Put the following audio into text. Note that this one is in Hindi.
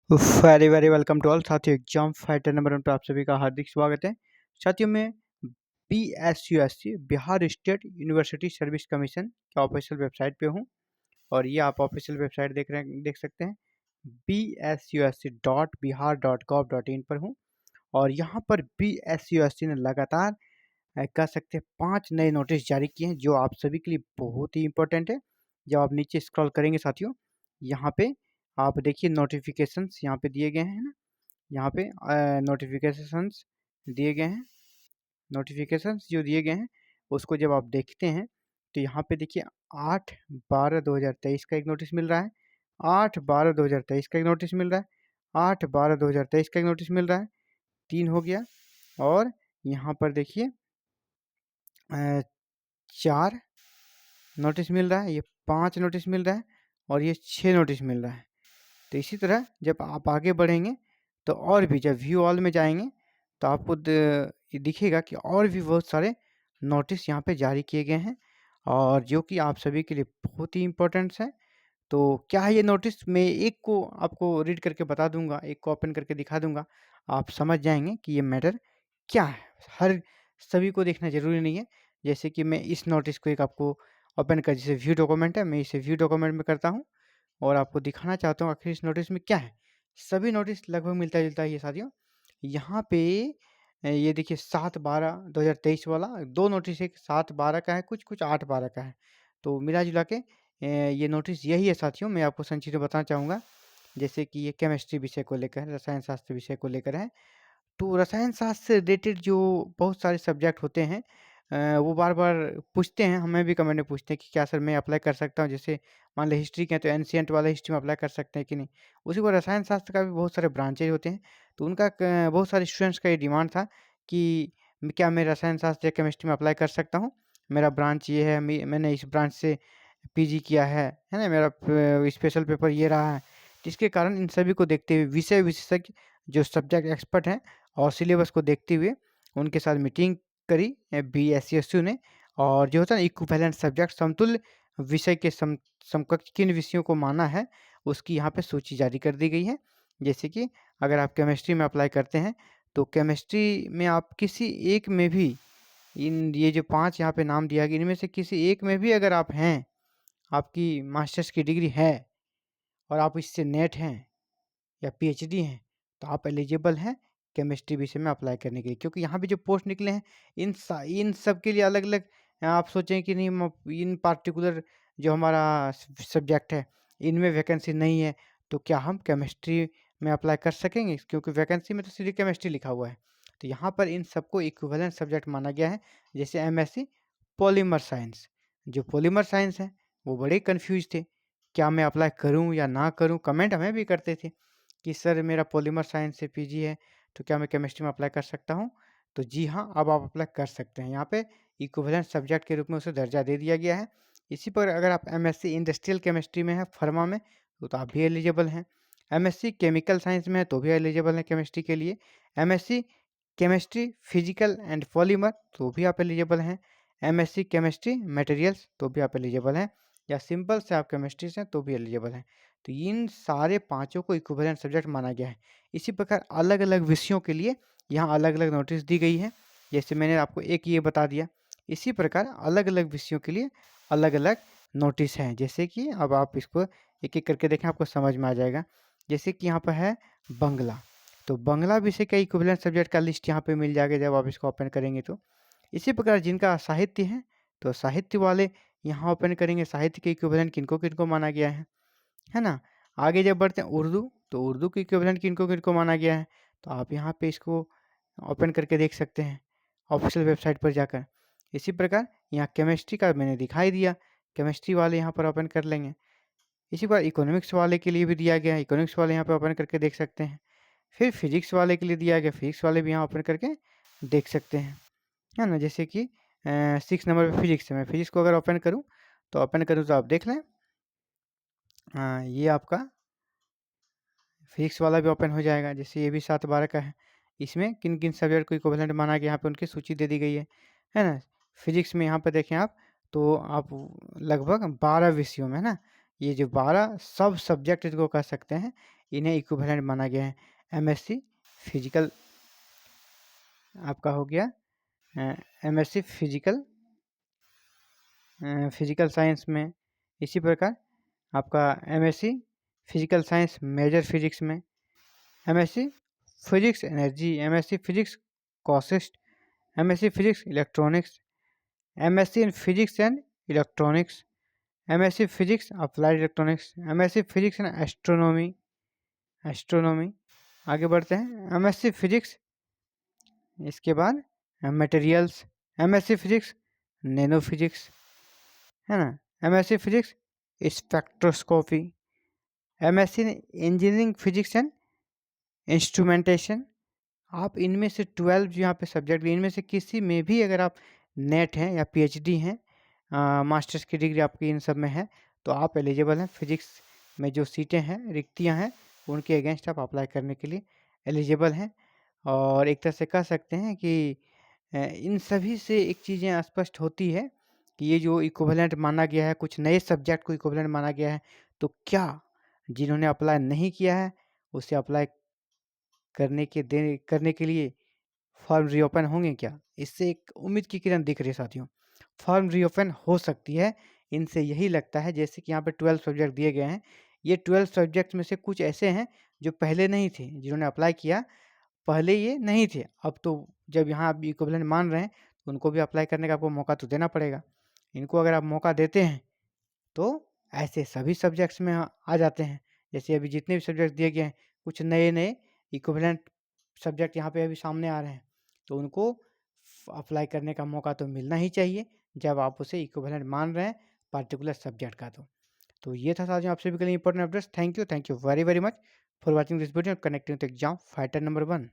Very very welcome to all साथियों। एग्जाम फाइटर नंबर 1 पे आप सभी का हार्दिक स्वागत है। साथियों, मैं BSUSC Bihar state university service commission के ऑफिशियल वेबसाइट पे हूँ और ये आप ऑफिशियल वेबसाइट देख सकते हैं bsus.bihar.gov.in पर हूँ। और यहाँ पर BSUSC ने लगातार कह सकते हैं 5 नए नोटिस जारी किए हैं जो आप सभी के लिए बहुत ही इंपॉर्टेंट है। जब आप नीचे स्क्रॉल करेंगे साथियों, यहाँ पे आप देखिए नोटिफिकेशंस यहाँ पे दिए गए हैं ना, यहाँ पे नोटिफिकेशंस दिए गए हैं। नोटिफिकेशंस जो दिए गए हैं उसको जब आप देखते हैं तो यहाँ पे देखिए 8/12/2023 का एक नोटिस मिल रहा है, 8/12/2023 का एक नोटिस मिल रहा है, 8/12/2023 का एक नोटिस मिल रहा है, 3 हो गया। और यहाँ पर देखिए 4 नोटिस मिल रहा है, ये 5 नोटिस मिल रहा है और ये 6 नोटिस मिल रहा है। तो इसी तरह जब आप आगे बढ़ेंगे तो और भी जब व्यू ऑल में जाएंगे तो आपको ये दिखेगा कि और भी बहुत सारे नोटिस यहाँ पे जारी किए गए हैं और जो कि आप सभी के लिए बहुत ही इम्पोर्टेंट है। तो क्या है ये नोटिस, मैं एक को आपको रीड करके बता दूंगा, एक को ओपन करके दिखा दूंगा, आप समझ जाएंगे कि ये मैटर क्या है। हर सभी को देखना जरूरी नहीं है। जैसे कि मैं इस नोटिस को एक आपको ओपन कर, जैसे व्यू डॉक्यूमेंट है, मैं इसे व्यू डॉक्यूमेंट में करता हूँ और आपको दिखाना चाहता हूँ आखिर इस नोटिस में क्या है। सभी नोटिस लगभग मिलता जुलता है ये साथियों। यहाँ पे ये देखिए 7/12/2023 वाला 2 नोटिस, एक 7/12 का है, कुछ कुछ 8/12 का है। तो मिला जुला के ये नोटिस यही है साथियों। मैं आपको संक्षिप्त में बताना चाहूँगा। जैसे कि ये केमिस्ट्री विषय को लेकर है, रसायन शास्त्र विषय को लेकर है। तो रसायन शास्त्र से रिलेटेड जो बहुत सारे सब्जेक्ट होते हैं वो बार-बार पूछते हैं, हमें भी कमेंट में पूछते हैं कि क्या सर मैं अप्लाई कर सकता हूँ? जैसे मान लें हिस्ट्री के हैं तो एंशिएंट वाला हिस्ट्री में अप्लाई कर सकते हैं कि नहीं? उसी को रसायन शास्त्र का भी बहुत सारे ब्रांचेज होते हैं। तो उनका बहुत सारे स्टूडेंट्स का ये डिमांड था कि क्या मैं रसायन शास्त्र या केमिस्ट्री में अप्लाई कर सकता हूँ? मेरा ब्रांच ये है, मैंने इस ब्रांच से पीजी किया है ना? मेरा स्पेशल पेपर ये रहा है। जिसके कारण इन सभी को देखते हुए विषय विशेषज्ञ जो सब्जेक्ट एक्सपर्ट हैं और सिलेबस को देखते हुए उनके साथ मीटिंग करी BSUSU ने। और जो होता है ना इक्विवेलेंट सब्जेक्ट, समतुल्य विषय के समकक्ष किन विषयों को माना है, उसकी यहाँ पे सूची जारी कर दी गई है। जैसे कि अगर आप केमिस्ट्री में अप्लाई करते हैं तो केमिस्ट्री में आप किसी एक में भी इन ये जो 5 यहाँ पे नाम दिया गया, इनमें से किसी एक में भी अगर आप हैं, आपकी मास्टर्स की डिग्री है और आप इससे नेट हैं या पीएचडी हैं, तो आप एलिजिबल हैं केमिस्ट्री विषय में अप्लाई करने के लिए। क्योंकि यहाँ पे जो पोस्ट निकले हैं इन सब के लिए अलग-अलग, आप सोचें कि नहीं इन पार्टिकुलर जो हमारा सब्जेक्ट है इनमें वैकेंसी नहीं है, तो क्या हम केमिस्ट्री में अप्लाई कर सकेंगे? क्योंकि वैकेंसी में तो सीधे केमिस्ट्री लिखा हुआ है। तो यहाँ पर इन सबको इक्विवेलेंट सब्जेक्ट माना गया है। जैसे एमएससी पॉलीमर साइंस, जो पॉलीमर साइंस है वो बड़े कन्फ्यूज थे, क्या मैं अप्लाई करूँ या ना करूँ? कमेंट हमें भी करते थे कि सर मेरा पॉलीमर साइंस से पीजी है, तो क्या मैं केमिस्ट्री में अप्लाई कर सकता हूँ? तो जी हाँ, अब आप अप्लाई कर सकते हैं। यहाँ पे इक्विवेलेंट सब्जेक्ट के रूप में उसे दर्जा दे दिया गया है। इसी पर अगर आप एमएससी इंडस्ट्रियल केमिस्ट्री में हैं, फर्मा में, तो आप भी एलिजिबल हैं। एमएससी केमिकल साइंस में है तो भी एलिजिबल हैं केमिस्ट्री के लिए। MSc chemistry physical and polymer तो भी आप एलिजिबल हैं। एमएससी केमिस्ट्री मटेरियल्स तो भी आप एलिजिबल हैं। या सिंपल से आप केमिस्ट्री से हैं तो भी एलिजिबल हैं। तो इन सारे पाँचों को इक्विवेलेंट सब्जेक्ट माना गया है। इसी प्रकार अलग-अलग विषयों के लिए यहाँ अलग-अलग नोटिस दी गई है। जैसे मैंने आपको एक ये बता दिया, इसी प्रकार अलग-अलग विषयों के लिए अलग-अलग नोटिस हैं। जैसे कि अब आप इसको एक-एक करके देखें, आपको समझ में आ जाएगा। जैसे कि यहाँ पर है बंगला, तो बंगला विषय का इक्विवेलेंट सब्जेक्ट का लिस्ट यहाँ पे मिल जाएगा जब आप इसको ओपन करेंगे तो। इसी प्रकार जिनका साहित्य है, तो साहित्य वाले यहाँ ओपन करेंगे, साहित्य के इक्विवेलेंट किनको-किनको माना गया है ना? आगे जब बढ़ते हैं उर्दू, तो उर्दू के इक्विवेलेंट किनको-किनको माना गया है, तो आप यहाँ पे इसको ओपन करके देख सकते हैं, ऑफ़िशियल वेबसाइट पर जाकर। इसी प्रकार यहाँ केमिस्ट्री का मैंने दिखाई दिया, केमिस्ट्री वाले यहाँ पर ओपन कर लेंगे। इसी प्रकार इकोनॉमिक्स वाले के लिए भी दिया गया है, इकोनॉमिक्स वाले यहाँ पे ओपन करके देख सकते हैं। फिर फिज़िक्स वाले के लिए दिया गया, फिज़िक्स वाले भी यहाँ ओपन करके देख सकते हैं, है ना? जैसे कि 6 नंबर पे फिज़िक्स है, मैं फिज़िक्स को अगर ओपन करूँ, तो आप देख लें, ये आपका फिजिक्स वाला भी ओपन हो जाएगा। जैसे ये भी 7/12 का है। इसमें किन-किन सब्जेक्ट को इक्विवेलेंट माना गया, यहाँ पे उनकी सूची दे दी गई है ना? फिजिक्स में यहाँ पे देखें आप, तो आप लगभग 12 विषयों में, है ना? ये जो 12 सब सब्जेक्ट इसको कह सकते हैं, इन्हें इक्विवेलेंट माना गया है। एमएससी फिजिकल आपका हो गया, एमएससी फिजिकल साइंस में। इसी प्रकार आपका MSc physical science major physics में, MSc physics energy, MSc physics कॉसिस्ट, MSc physics electronics, MSc in physics and electronics, MSc physics applied electronics, MSc physics and astronomy. आगे बढ़ते हैं, एमएससी फिजिक्स, इसके बाद materials, MSc physics nano physics, है ना, MSc physics spectroscopy, MSc engineering physics and instrumentation. आप इनमें से 12 यहाँ पे सब्जेक्ट, इनमें से किसी में भी अगर आप नेट हैं या पीएचडी हैं, मास्टर्स की डिग्री आपकी इन सब में है, तो आप एलिजिबल हैं। फिजिक्स में जो सीटें हैं, रिक्तियाँ हैं, उनके अगेंस्ट आप अप्लाई करने के लिए एलिजिबल हैं। और एक तरह से कह सकते हैं कि इन सभी से एक चीज़ें स्पष्ट होती है कि ये जो इक्विवेलेंट माना गया है, कुछ नए सब्जेक्ट को इक्विवेलेंट माना गया है, तो क्या जिन्होंने अप्लाई नहीं किया है उसे अप्लाई करने के लिए फॉर्म रीओपन होंगे क्या? इससे एक उम्मीद की किरण दिख रही है साथियों। फॉर्म रीओपन हो सकती है। इनसे यही लगता है, जैसे कि यहाँ पे 12 सब्जेक्ट दिए गए हैं, ये 12 सब्जेक्ट में से कुछ ऐसे हैं जो पहले नहीं थे, जिन्होंने अप्लाई किया पहले ये नहीं थे। अब तो जब यहाँ आप इक्विवेलेंट मान रहे हैं, तो उनको भी अप्लाई करने का आपको मौका तो देना पड़ेगा। इनको अगर आप मौका देते हैं तो ऐसे सभी सब्जेक्ट्स में आ जाते हैं। जैसे अभी जितने भी सब्जेक्ट दिए गए हैं, कुछ नए इक्विवेलेंट सब्जेक्ट यहाँ पे अभी सामने आ रहे हैं, तो उनको अप्लाई करने का मौका तो मिलना ही चाहिए जब आप उसे इक्विवेलेंट मान रहे हैं पर्टिकुलर सब्जेक्ट का। तो ये था साथियों आपसे भी कल important updates. Thank you very very much for watching this video, connecting with exam fighter number 1।